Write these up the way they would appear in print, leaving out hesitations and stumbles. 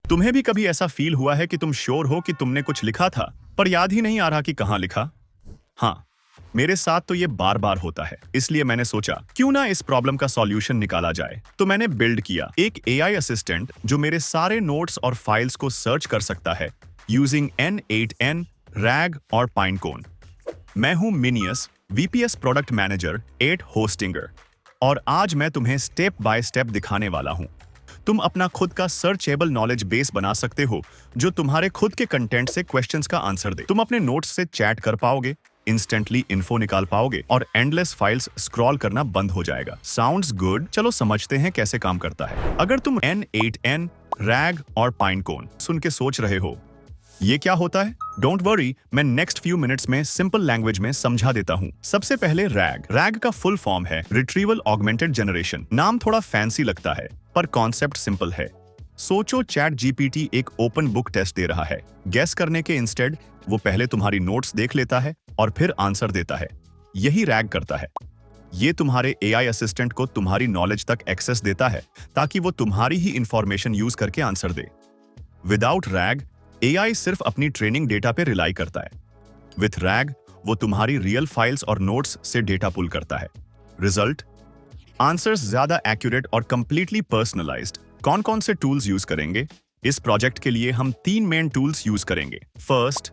तुम्हें भी कभी ऐसा फील हुआ है कि तुम श्योर हो कि तुमने कुछ लिखा था पर याद ही नहीं आ रहा कि कहाँ लिखा? हाँ, मेरे साथ तो ये बार बार होता है। इसलिए मैंने सोचा क्यों ना इस प्रॉब्लम का सॉल्यूशन निकाला जाए। तो मैंने बिल्ड किया एक एआई असिस्टेंट जो मेरे सारे नोट्स और फाइल्स को सर्च कर सकता है यूजिंग N8N, रैग और पाइनकोन। मैं हूं मिनियस, VPS प्रोडक्ट मैनेजर 8 होस्टिंगर, और आज मैं तुम्हें स्टेप बाय स्टेप दिखाने वाला हूं। तुम अपना खुद का सर्चेबल नॉलेज बेस बना सकते हो जो तुम्हारे खुद के कंटेंट से क्वेश्चंस का आंसर दे। तुम अपने नोट्स से चैट कर पाओगे, इंस्टेंटली इन्फो निकाल पाओगे और एंडलेस फाइल्स स्क्रॉल करना बंद हो जाएगा। Sounds good? चलो समझते हैं कैसे काम करता है। अगर तुम N8N, रैग और पाइनकोन सुन के सोच रहे हो ये क्या होता है, डोंट वरी, मैं नेक्स्ट फ्यू मिनट्स में सिंपल लैंग्वेज में समझा देता हूँ। सबसे पहले रैग। रैग का फुल फॉर्म है रिट्रीवल ऑगमेंटेड जनरेशन। नाम थोड़ा फैंसी लगता है पर कॉन्सेप्ट सिंपल है। सोचो चैट GPT एक ओपन बुक टेस्ट दे रहा है। गेस करने के इंस्टेड वो पहले तुम्हारी नोट्स देख लेता है और फिर आंसर देता है। यही रैग करता है। ये तुम्हारे AI असिस्टेंट को तुम्हारी नॉलेज तक एक्सेस देता है ताकि वो तुम्हारी ही इंफॉर्मेशन यूज करके आंसर दे। विदाउट रैग AI सिर्फ अपनी ट्रेनिंग डेटा पे रिलाई करता है। विथ रैग वो तुम्हारी रियल फाइल्स और नोट्स से डेटा पुल करता है। रिजल्ट, आंसर्स ज्यादा एक्यूरेट और कंप्लीटली पर्सनलाइज्ड। कौन कौन से टूल्स यूज करेंगे? इस प्रोजेक्ट के लिए हम 3 मेन टूल्स यूज करेंगे। First,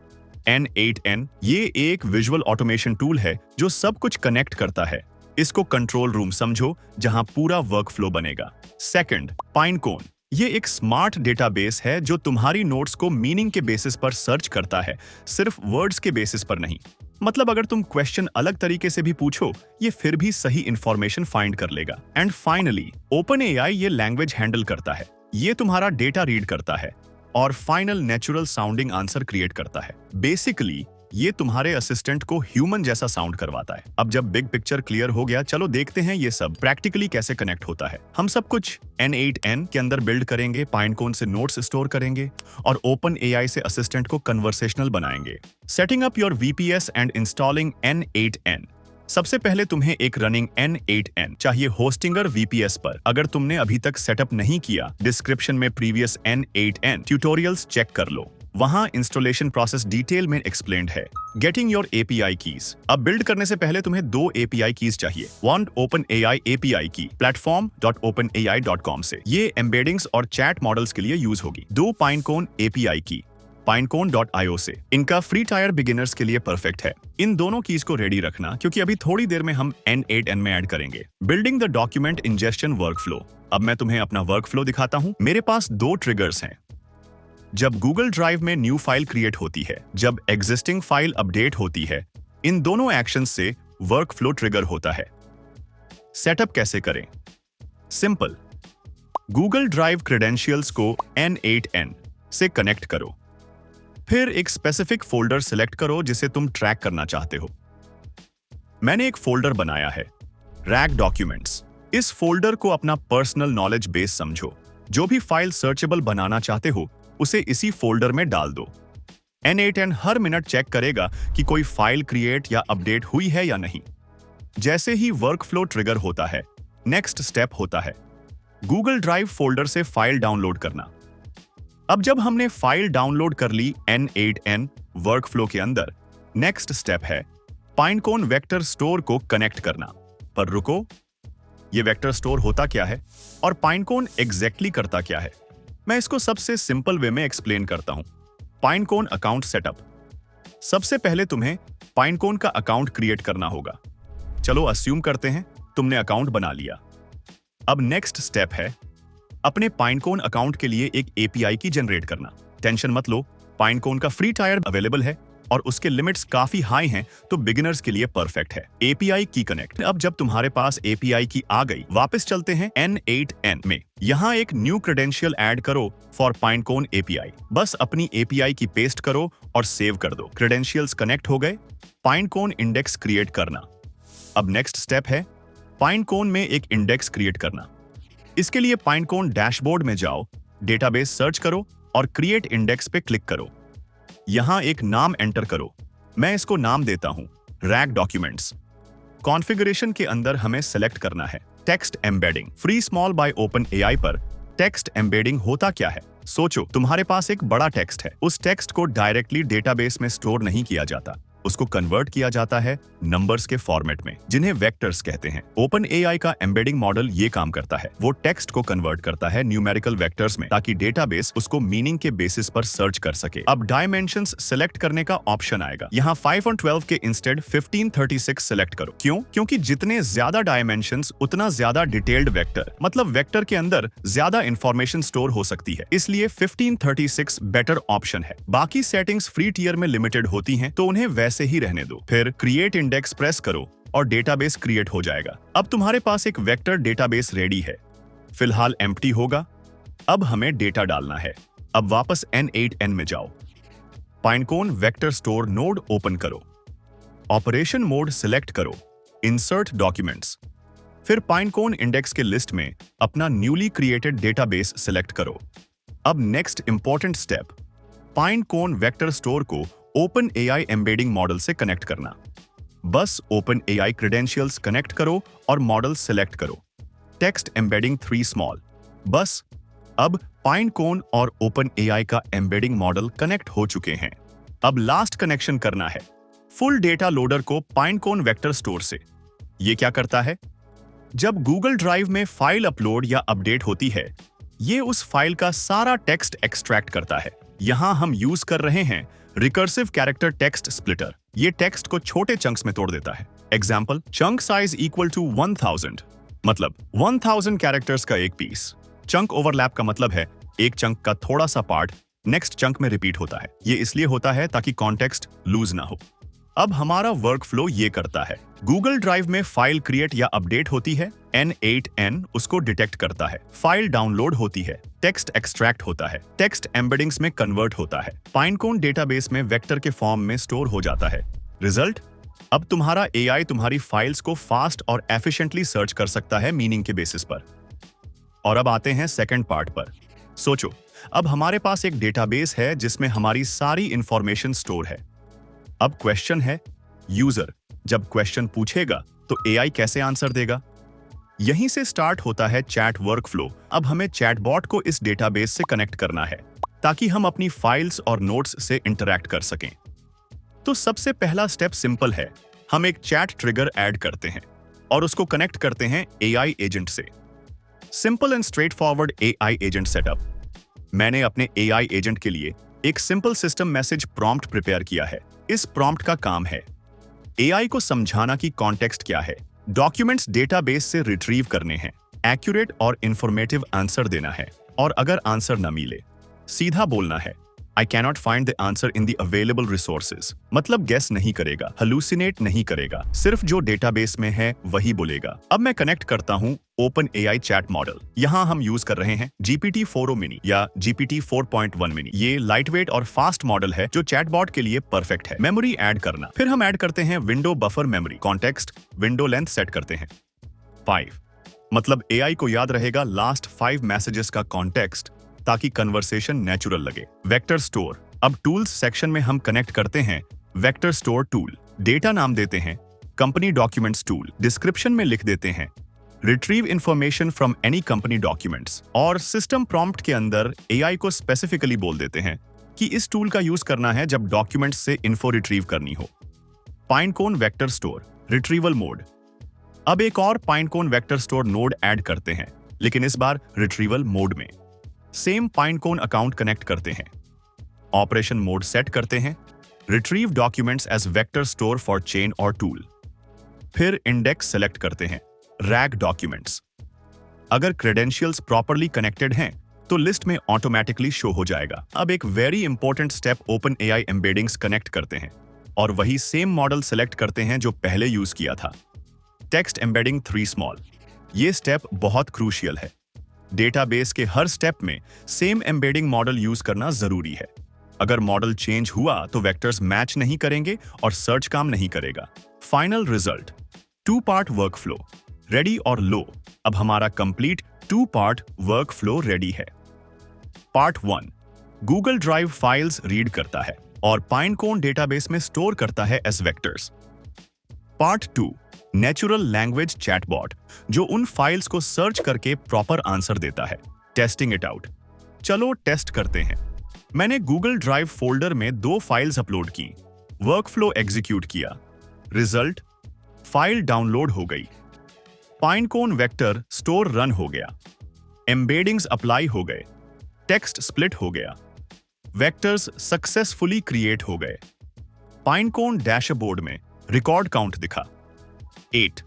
N8N। ये एक विजुअल ऑटोमेशन टूल है जो सब कुछ कनेक्ट करता है। इसको कंट्रोल रूम समझो जहां पूरा वर्कफ्लो बनेगा। सेकंड, पाइनकोन। ये एक स्मार्ट डेटाबेस है जो तुम्हारी नोट्स को मीनिंग के बेसिस पर सर्च करता है, सिर्फ वर्ड्स के बेसिस पर नहीं। मतलब अगर तुम क्वेश्चन अलग तरीके से भी पूछो ये फिर भी सही इंफॉर्मेशन फाइंड कर लेगा। एंड फाइनली, OpenAI ये लैंग्वेज हैंडल करता है। ये तुम्हारा डेटा रीड करता है और final natural sounding answer create करता है। बेसिकली ये तुम्हारे असिस्टेंट को ह्यूमन जैसा साउंड करवाता है। अब जब बिग पिक्चर क्लियर हो गया, चलो देखते हैं ये सब प्रैक्टिकली कैसे कनेक्ट होता है। हम सब कुछ N8N के अंदर बिल्ड करेंगे, पाइनकोन से नोट्स स्टोर करेंगे और OpenAI से असिस्टेंट को कन्वर्सेशनल बनाएंगे। Setting up your VPS and installing N8N। सबसे पहले तुम्हें एक रनिंग N8N चाहिए होस्टिंगर VPS पर। अगर तुमने अभी तक सेटअप नहीं किया, डिस्क्रिप्शन में प्रीवियस N8N ट्यूटोरियल्स चेक कर लो। वहां इंस्टॉलेशन प्रोसेस डिटेल में एक्सप्लेन्ड है। Getting your API keys. अब बिल्ड करने से पहले तुम्हें 2 API कीज चाहिए। वन OpenAI API की platform.openai.com से। ये एम्बेडिंग्स और चैट मॉडल्स के लिए यूज होगी। 2 पाइनकोन API की pinecone.io से। इनका फ्री टायर बिगिनर्स के लिए परफेक्ट है। इन दोनों कीज को रेडी रखना क्योंकि अभी थोड़ी देर में हम N8N में ऐड करेंगे। Building the document ingestion workflow. अब मैं तुम्हें अपना वर्कफ्लो दिखाता हूं। मेरे पास 2 ट्रिगर्स हैं। जब गूगल ड्राइव में न्यू फाइल क्रिएट होती है, जब एग्जिस्टिंग फाइल अपडेट होती है, इन दोनों एक्शंस से वर्कफ्लो ट्रिगर होता है। सेटअप कैसे करें? सिंपल, गूगल ड्राइव क्रेडेंशियल्स को N8N से कनेक्ट करो। फिर एक स्पेसिफिक फोल्डर सिलेक्ट करो जिसे तुम ट्रैक करना चाहते हो। मैंने एक फोल्डर बनाया है, रैग डॉक्यूमेंट्स। इस फोल्डर को अपना पर्सनल नॉलेज बेस समझो। जो भी फाइल सर्चेबल बनाना चाहते हो उसे इसी फोल्डर में डाल दो। N8N हर मिनट चेक करेगा कि कोई फाइल क्रिएट या अपडेट हुई है या नहीं। जैसे ही वर्कफ्लो ट्रिगर होता है, नेक्स्ट स्टेप होता है गूगल ड्राइव फोल्डर से फाइल डाउनलोड करना। अब जब हमने फाइल डाउनलोड कर ली N8N वर्कफ्लो के अंदर, नेक्स्ट स्टेप है पाइनकोन वेक्टर स्टोर को कनेक्ट करना। पर रुको, ये वेक्टर स्टोर होता क्या है और पाइनकोन एग्जैक्टली करता क्या है? मैं इसको सबसे सिंपल वे में एक्सप्लेन करता हूं। पाइनकोन अकाउंट सेटअप। सबसे पहले तुम्हें पाइनकोन का अकाउंट क्रिएट करना होगा। चलो अस्यूम करते हैं तुमने अकाउंट बना लिया। अब नेक्स्ट स्टेप है अपने पाइनकोन अकाउंट के लिए एक API की जनरेट करना। टेंशन मत लो, पाइनकोन का फ्री टायर अवेलेबल है और उसके लिमिट्स काफी हाई हैं, तो बिगिनर्स के लिए परफेक्ट है। API की कनेक्ट। अब जब तुम्हारे पास API की आ गई, वापस चलते हैं N8N में। यहाँ एक न्यू क्रेडेंशियल ऐड करो फॉर पाइनकोन API। बस अपनी API की पेस्ट करो और सेव कर दो। क्रेडेंशियल्स कनेक्ट हो गए। पाइनकोन इंडेक्स क्रिएट करना। अब नेक्स्ट स्टेप है पाइनकोन में एक इंडेक्स क्रिएट करना। इसके लिए पाइनकोन डैशबोर्ड में जाओ, डेटाबेस सर्च करो और क्रिएट इंडेक्स पे क्लिक करो। यहां एक नाम एंटर करो। मैं इसको नाम देता हूं रैग डॉक्यूमेंट्स। कॉन्फ़िगरेशन के अंदर हमें सेलेक्ट करना है text embedding. Three small by OpenAI पर टेक्स्ट एम्बेडिंग होता क्या है? सोचो, तुम्हारे पास एक बड़ा टेक्स्ट है। उस टेक्स्ट को डायरेक्टली डेटाबेस में स्टोर नहीं किया जाता, उसको कन्वर्ट किया जाता है नंबर्स के फॉर्मेट में, जिन्हें वेक्टर्स कहते हैं। ओपन एआई का एम्बेडिंग मॉडल ये काम करता है। वो टेक्स्ट को कन्वर्ट करता है न्यूमेरिकल वेक्टर्स में, ताकि डेटाबेस उसको मीनिंग के बेसिस पर सर्च कर सके। अब डायमेंशंस सिलेक्ट करने का ऑप्शन आएगा। यहाँ 5 और 12 के इंस्टेड 1536 सिलेक्ट करो। क्यों? क्योंकि जितने ज्यादा डायमेंशंस उतना ज्यादा डिटेल्ड वेक्टर, मतलब वेक्टर के अंदर ज्यादा इंफॉर्मेशन स्टोर हो सकती है, इसलिए 1536 बेटर ऑप्शन है। बाकी सेटिंग्स फ्री टियर में लिमिटेड होती हैं, तो उन्हें वैसे ही रहने दो। फिर क्रिएट इंडेक्स प्रेस करो और डेटाबेस क्रिएट हो जाएगा। अब तुम्हारे पास एक वेक्टर डेटाबेस रेडी है। फिलहाल एम्प्टी होगा। अब हमें डेटा डालना है। अब वापस N8N में जाओ। पाइनकोन वेक्टर स्टोर नोड ओपन करो। ऑपरेशन मोड सिलेक्ट करो। Insert documents. फिर पाइनकोन इंडेक्स के लिस्ट में अपना न्यूली क्रिएटेड डेटाबेस सिलेक्ट करो। अब next important step, Pinecone vector store को ओपन एआई एम्बेडिंग मॉडल से कनेक्ट करना। बस ओपन एआई क्रेडेंशियल्स कनेक्ट करो और मॉडल सिलेक्ट करो। Text embedding 3 small. बस अब पाइनकोन और ओपन एआई का एम्बेडिंग मॉडल कनेक्ट हो चुके हैं। अब लास्ट कनेक्शन करना है फुल डेटा लोडर को पाइनकोन वेक्टर स्टोर से। ये क्या करता है? जब गूगल ड्राइव में फाइल अपलोड या अपडेट होती है, ये उस फाइल का सारा टेक्स्ट एक्सट्रैक्ट करता है। यहां हम यूज कर रहे हैं रिकर्सिव कैरेक्टर टेक्स्ट स्प्लिटर। ये टेक्स्ट को छोटे चंक्स में तोड़ देता है। Example, chunk size equal to 1000, मतलब 1000 कैरेक्टर्स का एक पीस। चंक ओवरलैप का मतलब है एक चंक का थोड़ा सा पार्ट नेक्स्ट चंक में रिपीट होता है। ये इसलिए होता है ताकि कॉन्टेक्स्ट लूज ना हो। अब हमारा वर्क फ्लो ये करता है, गूगल ड्राइव में फाइल क्रिएट या अपडेट होती है, N8N उसको डिटेक्ट करता है। फाइल डाउनलोड होती है, टेक्स्ट एक्सट्रैक्ट होता है, टेक्स्ट एम्बेडिंग्स में कन्वर्ट होता है, पाइनकोन डेटाबेस में वेक्टर के फॉर्म में स्टोर हो जाता है। रिजल्ट, अब तुम्हारा एआई तुम्हारी फाइल्स को फास्ट और एफिशिएंटली सर्च कर सकता है मीनिंग के बेसिस पर। और अब आते हैं सेकंड पार्ट पर। सोचो, अब हमारे पास एक डेटाबेस है जिसमें हमारी सारी इंफॉर्मेशन स्टोर है। अब क्वेश्चन है, यूजर जब क्वेश्चन पूछेगा तो एआई कैसे आंसर देगा? यहीं से स्टार्ट होता है चैट वर्कफ्लो। अब हमें चैटबॉट को इस डेटाबेस से कनेक्ट करना है ताकि हम अपनी फाइल्स और नोट्स से इंटरैक्ट कर सकें। तो सबसे पहला स्टेप सिंपल है, हम एक चैट ट्रिगर ऐड करते हैं और उसको कनेक्ट करते हैं एआई एजेंट से। Simple and straight forward AI agent setup. मैंने अपने एआई एजेंट के लिए एक simple system message prompt prepare किया है। इस प्रॉम्प्ट का काम है एआई को समझाना कि कॉन्टेक्स्ट क्या है, डॉक्यूमेंट्स डेटाबेस से रिट्रीव करने हैं, एक्यूरेट और इंफॉर्मेटिव आंसर देना है, और अगर आंसर न मिले सीधा बोलना है I cannot find the answer in the available resources. मतलब गेस नहीं करेगा, हलूसिनेट नहीं करेगा, सिर्फ जो डेटाबेस में है वही बोलेगा। अब मैं कनेक्ट करता हूँ ओपन एआई चैट मॉडल। यहाँ हम यूज कर रहे हैं GPT-4o मिनी या GPT-4.1 मिनी। ये लाइटवेट और फास्ट मॉडल है जो चैटबॉट के लिए परफेक्ट है। मेमोरी ऐड करना, फिर हम ऐड करते हैं window buffer memory. Context window length set करते हैं 5, मतलब एआई को याद रहेगा लास्ट 5 मैसेजेस का कॉन्टेक्स्ट ताकि कन्वर्सेशन नेचुरल लगे। वेक्टर स्टोर, अब टूल्स सेक्शन में हम कनेक्ट करते हैं वेक्टर स्टोर टूल। डेटा नाम देते हैं कंपनी डॉक्यूमेंट्स टूल। डिस्क्रिप्शन में लिख देते हैं retrieve information from any company documents, और सिस्टम प्रॉम्प्ट के अंदर एआई को स्पेसिफिकली बोल देते हैं कि इस टूल का यूज करना है जब डॉक्यूमेंट्स से इन्फो रिट्रीव करनी हो। Pinecone vector store retrieval mode. अब एक और Pinecone vector store node add करते हैं, लेकिन इस बार रिट्रीवल मोड में। सेम पाइनकोन अकाउंट कनेक्ट करते हैं, ऑपरेशन मोड सेट करते हैं, retrieve documents as vector store for chain और टूल। फिर इंडेक्स सेलेक्ट करते हैं, रैग डॉक्यूमेंट्स। अगर क्रेडेंशियल्स प्रॉपरली कनेक्टेड हैं तो लिस्ट में ऑटोमेटिकली शो हो जाएगा। अब एक very important step, open AI embeddings connect करते हैं और वही सेम मॉडल सेलेक्ट करते हैं जो पहले यूज किया था, टेक्स्ट एम्बेडिंग 3 स्मॉल। ये स्टेप बहुत क्रूशियल है। डेटाबेस के हर स्टेप में सेम एम्बेडिंग मॉडल यूज करना जरूरी है। अगर मॉडल चेंज हुआ तो वेक्टर्स मैच नहीं करेंगे और सर्च काम नहीं करेगा। Final result 2 part workflow ready और लो। अब हमारा कंप्लीट 2 पार्ट वर्कफ्लो रेडी है। Part 1, Google Drive files read करता है और पाइनकोन डेटाबेस में स्टोर करता है as vectors. Part 2, natural language chatbot, जो उन फाइल्स को सर्च करके प्रॉपर आंसर देता है। Testing it out. चलो टेस्ट करते हैं। मैंने गूगल ड्राइव फोल्डर में 2 फाइल्स अपलोड की, वर्कफ्लो एग्जीक्यूट किया, रिजल्ट फाइल डाउनलोड हो गई, पाइनकोन वेक्टर स्टोर रन हो गया, एम्बेडिंग्स अप्लाई हो गए, टेक्स्ट स्प्लिट हो गया, वेक्टर्स सक्सेसफुली क्रिएट हो गए, पाइनकोन डैशबोर्ड में रिकॉर्ड काउंट दिखा 8,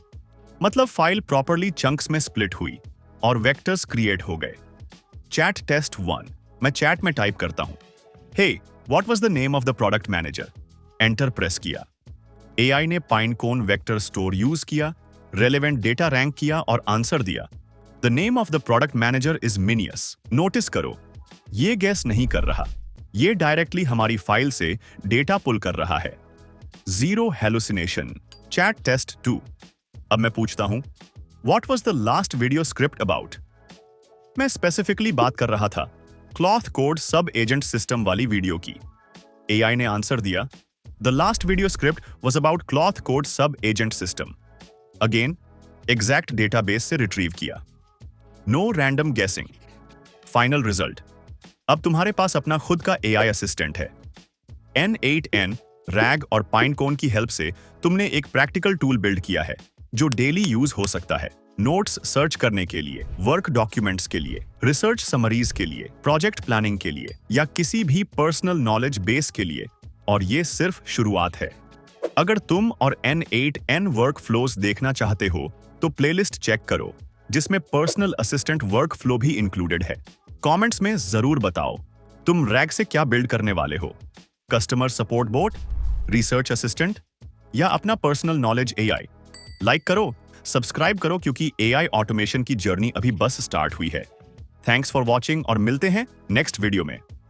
मतलब फाइल प्रॉपरली चंक्स में स्प्लिट हुई और वेक्टर्स क्रिएट हो गए। चैट टेस्ट 1, मैं चैट में टाइप करता हूं, hey what was the name of the product manager, enter press किया। एआई ने पाइनकोन वेक्टर स्टोर यूज किया, रेलेवेंट डेटा रैंक किया और आंसर दिया, the name of the product manager is मिनियस। नोटिस करो, ये गैस नहीं कर रहा, ये डायरेक्टली हमारी फाइल से डेटा पुल कर रहा है। Zero hallucination. चैट टेस्ट 2, अब मैं पूछता हूं, what was the last video script about. मैं स्पेसिफिकली बात कर रहा था Claude code sub agent system वाली वीडियो की। एआई ने आंसर दिया, the last video script was about Claude code sub agent system. Again exact database से रिट्रीव किया, no random guessing. Final result, अब तुम्हारे पास अपना खुद का एआई असिस्टेंट है। N8N, रैग और पाइनकोन की हेल्प से तुमने एक प्रैक्टिकल टूल बिल्ड किया है जो डेली यूज हो सकता है, नोट्स सर्च करने के लिए, वर्क डॉक्यूमेंट्स के लिए, रिसर्च समरीज के लिए, प्रोजेक्ट प्लानिंग के लिए या किसी भी पर्सनल नॉलेज बेस के लिए, और ये सिर्फ शुरुआत है। अगर तुम और N8N वर्क फ्लोज देखना चाहते हो तो प्लेलिस्ट चेक करो जिसमें पर्सनल असिस्टेंट वर्क फ्लो भी इंक्लूडेड है। कमेंट्स में जरूर बताओ तुम रैग से क्या बिल्ड करने वाले हो, customer support boat, research assistant या अपना पर्सनल नॉलेज एआई। लाइक करो, सब्सक्राइब करो क्योंकि एआई ऑटोमेशन की जर्नी अभी बस स्टार्ट हुई है। थैंक्स फॉर वॉचिंग और मिलते हैं नेक्स्ट वीडियो में।